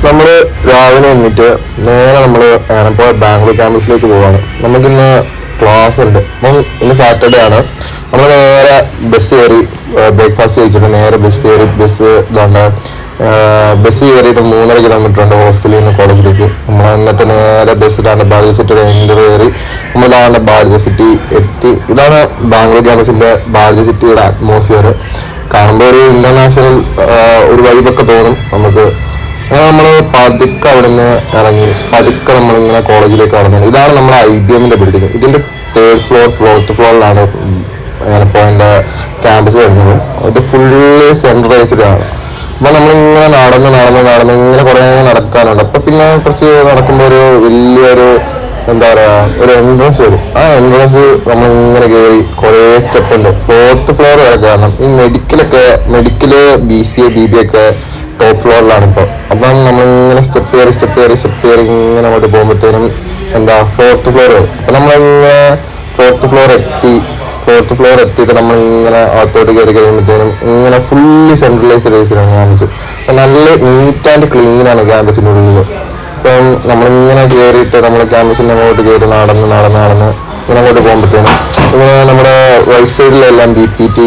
നമ്മൾ രാവിലെ എണീറ്റ് നേരെ നമ്മൾ ഇപ്പോൾ ബാംഗ്ലൂർ ക്യാമ്പസിലേക്ക് പോവാണ്. നമുക്കിന്ന് ക്ലാസ് ഉണ്ട്. അപ്പം ഇന്ന് സാറ്റർഡേ ആണ്. നമ്മൾ നേരെ ബസ് കയറി ബ്രേക്ക്ഫാസ്റ്റ് കഴിച്ചിട്ട് നേരെ ബസ് ഇതാണ്ട് ബസ് കയറിയിട്ട് 3.5 കിലോമീറ്റർ ഉണ്ട് ഹോസ്റ്റലിൽ നിന്ന് കോളേജിലേക്ക്. നമ്മൾ എന്നിട്ട് നേരെ ബസ് ഇതാണ്ട് ഭാരത സിറ്റി എൻ്റർ കയറി നമ്മൾ ഇതാണ്ട് ഭാരത സിറ്റി എത്തി. ഇതാണ് ബാംഗ്ലൂർ ക്യാമ്പസിൻ്റെ ഭാരത സിറ്റിയുടെ അറ്റ്മോസ്ഫിയർ. കാണുമ്പോൾ ഒരു ഇന്റർനാഷണൽ ഒരു വൈബൊക്കെ തോന്നും നമുക്ക്. അങ്ങനെ നമ്മൾ പതുക്കെ അവിടെ നിന്ന് ഇറങ്ങി പതുക്കെ നമ്മളിങ്ങനെ കോളേജിലേക്ക് കടന്നത്. ഇതാണ് നമ്മുടെ IBM ബിൽഡിംഗ്. ഇതിൻ്റെ 3rd ഫ്ലോർ 4th ഫ്ലോറിലാണ് ഞാനിപ്പോൾ എൻ്റെ ക്യാമ്പസ് വരുന്നത്. ഇത് ഫുള്ളി സെൻട്രലൈസ്ഡ് ആണ്. അപ്പോൾ നമ്മളിങ്ങനെ നടന്ന് ഇങ്ങനെ കുറേ നടക്കാനുണ്ട്. അപ്പോൾ പിന്നെ കുറച്ച് നടക്കുമ്പോൾ ഒരു വലിയൊരു എന്താ പറയുക ഒരു എൻട്രൻസ് വരും. ആ എൻട്രൻസ് നമ്മളിങ്ങനെ കയറി കുറേ സ്റ്റെപ്പ് ഉണ്ട് 4th ഫ്ലോർ വരെ. കാരണം ഈ മെഡിക്കല് BCA BBA ഒക്കെ ടോപ്പ് ഫ്ലോറിലാണ് ഇപ്പോൾ. അപ്പം നമ്മളിങ്ങനെ സ്റ്റെപ്പ് കയറി ഇങ്ങനെ അങ്ങോട്ട് പോകുമ്പോഴത്തേനും 4th ഫ്ലോർ വരും. അപ്പം നമ്മളിങ്ങനെ 4th ഫ്ലോർ എത്തിയിട്ട് നമ്മളിങ്ങനെ അകത്തോട്ട് കയറി കഴിയുമ്പോഴത്തേനും ഇങ്ങനെ ഫുള്ളി സെൻട്രലൈസ്ഡ് ഏരിയയിലാണ് ക്യാമ്പസ്. അപ്പം നല്ല നീറ്റ് ആൻഡ് ക്ലീൻ ആണ് ക്യാമ്പസിൻ്റെ ഉള്ളിൽ. ഇപ്പം നമ്മളിങ്ങനെ കയറിയിട്ട് നമ്മൾ ക്യാമ്പസിൻ്റെ അങ്ങോട്ട് കയറി നടന്ന് ഇങ്ങനെ അങ്ങോട്ട് പോകുമ്പോഴത്തേനും ഇങ്ങനെ നമ്മുടെ റൈറ്റ് സൈഡിലെല്ലാം BPT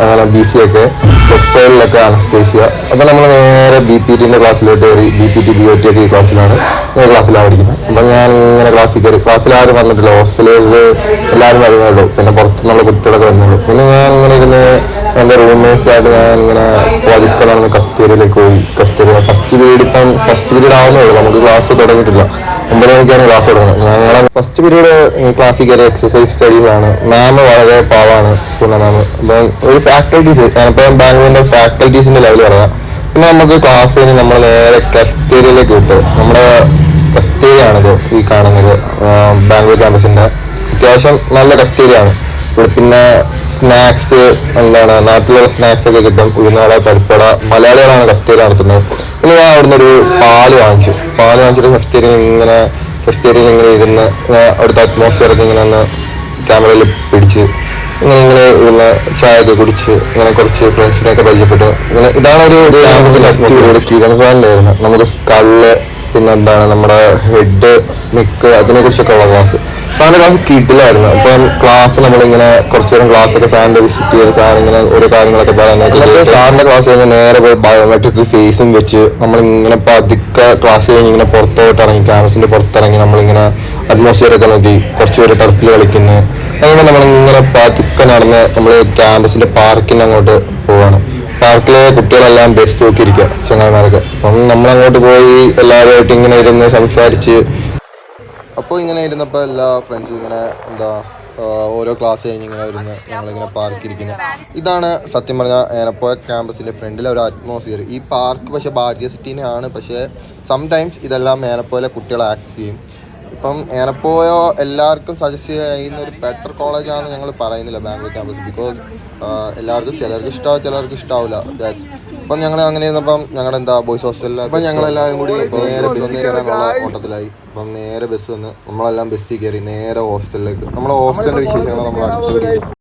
അങ്ങനെ BCA ഒക്കെ, ലെഫ്റ്റ് സൈഡിലൊക്കെ അനസ്തേഷ്യ. അപ്പം നമ്മൾ നേരെ BPTൻ്റെ ക്ലാസ്സിലോട്ട് കയറി. BPT BOT ഒക്കെ ഈ ക്ലാസ്സിലാണ് പഠിക്കുന്നത്. അപ്പം ഞാൻ ഇങ്ങനെ ക്ലാസ്സിൽ ആരും വന്നിട്ടില്ല. ഹോസ്റ്റലേഴ്സ് എല്ലാവരും വരുന്നുള്ളൂ. പിന്നെ പുറത്തുനിന്നുള്ള കുട്ടികളൊക്കെ വരുന്നുള്ളൂ. പിന്നെ ഞാൻ ഇങ്ങനെ ഇരുന്ന് എൻ്റെ റൂംമേറ്റ്സായിട്ട് ഞാൻ ഇങ്ങനെ പതുക്കെ നടന്ന് കഫ്റ്റേരിയയിലേക്ക് പോയി. ഫസ്റ്റ് പീരീഡ് ആവുന്നേ ഉള്ളൂ. നമുക്ക് ക്ലാസ് തുടങ്ങിയിട്ടില്ല. 9 മണിക്കാണ് ക്ലാസ് തുടങ്ങുന്നത്. ഞങ്ങളുടെ ഫസ്റ്റ് പീരീഡ് ക്ലാസ്സിൽ കയറിയ എക്സസൈസ് സ്റ്റഡീസ് ആണ്. മാം വളരെ പാവാണ്, പൂർണ്ണ മാം. അപ്പം ഒരു ഫാക്കൽറ്റീസ്, ഞാനിപ്പോൾ ബാംഗ്ലൂരിൻ്റെ ഫാക്കൽറ്റീസിൻ്റെ ലെവൽ പറയാം. പിന്നെ നമുക്ക് ക്ലാസ് കഴിഞ്ഞ് നമ്മൾ നേരെ കഫ്റ്റേരിയയിലേക്ക് വിട്ട്. നമ്മുടെ കഫ്റ്റേരിയ ആണിത് ഈ കാണുന്നത്. ബാംഗ്ലൂർ ക്യാമ്പസിൻ്റെ അത്യാവശ്യം നല്ല കഫ്റ്റേരിയ ആണ്. പിന്നെ സ്നാക്സ് നാട്ടിലുള്ള സ്നാക്സ് ഒക്കെ കിട്ടും. ഉഴുന്നവട, പരിപ്പട. മലയാളികളാണ് കഫ്റ്റേരിയ നടത്തുന്നത്. പിന്നെ ഞാൻ അവിടുന്ന് ഒരു പാല് വാങ്ങിച്ചിട്ട് കഫ്റ്റേരിയയിൽ ഇങ്ങനെ ഇരുന്ന് അവിടുത്തെ അറ്റ്മോസ്ഫിയറൊക്കെ ഇങ്ങനെ ഒന്ന് ക്യാമറയിൽ പിടിച്ച് ഇങ്ങനെ ഇരുന്ന് ചായയൊക്കെ കുടിച്ച് ഇങ്ങനെ കുറച്ച് ഫ്രണ്ട്സിനെയൊക്കെ പരിചയപ്പെട്ട് ഇതാണ് ഒരു കിരണസാറിലായിരുന്നു. നമുക്ക് സ്കള്ള്, പിന്നെ നമ്മുടെ ഹെഡ്, നെക്ക്, അതിനെക്കുറിച്ചൊക്കെ ഉള്ള ക്ലാസ്. സാറിൻ്റെ ക്ലാസ് കിട്ടില്ലായിരുന്നു. അപ്പം ക്ലാസ് നമ്മളിങ്ങനെ കുറച്ച് നേരം ക്ലാസ്സൊക്കെ സാറിൻ്റെ വിസിറ്റ് ചെയ്ത് സാർ ഇങ്ങനെ ഓരോ കാര്യങ്ങളൊക്കെ പറയാനായിട്ട് സാറിൻ്റെ ക്ലാസ് കഴിഞ്ഞ് നേരെ പോയി ബയോമെട്രിക് ഫേസും വെച്ച് നമ്മളിങ്ങനെ പതുക്കെ ക്ലാസ് കഴിഞ്ഞ് ഇങ്ങനെ പുറത്തോട്ട് ഇറങ്ങി ക്യാമ്പസിൻ്റെ പുറത്തിറങ്ങി നമ്മളിങ്ങനെ അറ്റ്മോസ്ഫിയറൊക്കെ നോക്കി കുറച്ച് പേര് ടർഫിൽ കളിക്കുന്നത്. അങ്ങനെ നമ്മളിങ്ങനെ പതുക്കെ നടന്ന് നമ്മൾ ക്യാമ്പസിൻ്റെ പാർക്കിന് അങ്ങോട്ട് പോവാണ്. പാർക്കിലെ കുട്ടികളെല്ലാം ബസ് നോക്കിയിരിക്കുക, ചങ്ങായിമാരൊക്കെ. അപ്പം നമ്മളങ്ങോട്ട് പോയി എല്ലാവരുമായിട്ട് ഇങ്ങനെ ഇരുന്ന് സംസാരിച്ച്. അപ്പോൾ ഇങ്ങനെ ഇരുന്നപ്പോൾ എല്ലാ ഫ്രണ്ട്സും ഇങ്ങനെ ഓരോ ക്ലാസ് കഴിഞ്ഞ് ഇങ്ങനെ വരുന്ന ഞങ്ങളിങ്ങനെ പാർക്കിരിക്കുന്നു. ഇതാണ് സത്യം പറഞ്ഞാൽ ഏനപ്പോയ ക്യാമ്പസിൻ്റെ ഫ്രണ്ടിലെ ഒരു അറ്റ്മോസ്ഫിയർ. ഈ പാർക്ക് പക്ഷേ ഭാരതീയ സിറ്റീനെ ആണ്. പക്ഷേ സംടൈംസ് ഇതെല്ലാം ഏനപ്പോയിലെ കുട്ടികൾ ആക്സസ് ചെയ്യും. ഇപ്പം ഏനപ്പോയോ എല്ലാവർക്കും സജസ്റ്റ് ചെയ്യുന്ന ഒരു ബെറ്റർ കോളേജാണെന്ന് ഞങ്ങൾ പറയുന്നില്ല ബാംഗ്ലൂർ ക്യാമ്പസ്. ബിക്കോസ് എല്ലാവർക്കും ചിലർക്ക് ഇഷ്ടമാവും, ചിലർക്ക് ഇഷ്ടാവില്ല. അപ്പം ഞങ്ങൾ അങ്ങനെ ഇരുന്നപ്പം ഞങ്ങളുടെ ബോയ്സ് ഹോസ്റ്റലിൽ അപ്പം ഞങ്ങളെല്ലാവരും കൂടി നേരെ ബസ്സിൽ കയറാനുള്ള ഓട്ടത്തിലായി. അപ്പം നേരെ ബസ് വന്ന് നമ്മളെല്ലാം ബസ്സിൽ കയറി നേരെ ഹോസ്റ്റലിലേക്ക്. നമ്മളെ ഹോസ്റ്റലിൻ്റെ വിശേഷങ്ങൾ നമ്മൾ അടുത്ത് പിടിക്കും.